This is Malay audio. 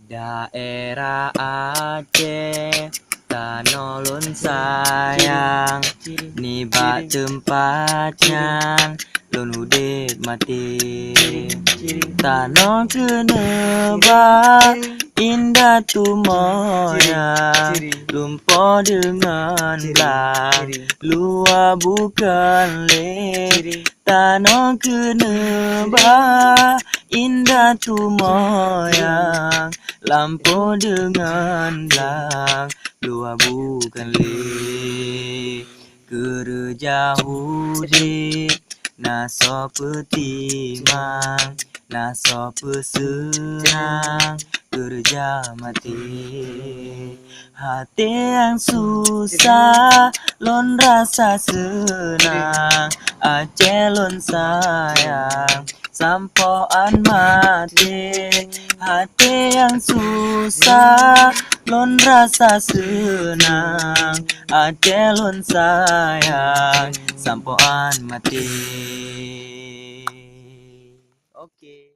Daerah Aceh, tanah lun sayang, nibat tempatnya lun udip mati. Tanah kenebah indah tu moya, lumpur dengan belah, luar bukan le. Tanah kenebah indah tu moyang, lampu dengan belang, luar bukan le. Kerja hudi, naso petimang, naso pesenang, kerja mati. Hati yang susah, lon rasa senang, Aceh lon sayang, sampoan mati. Hati yang susah, lon rasa senang, Aceh lon sayang, sampoan mati. Oke.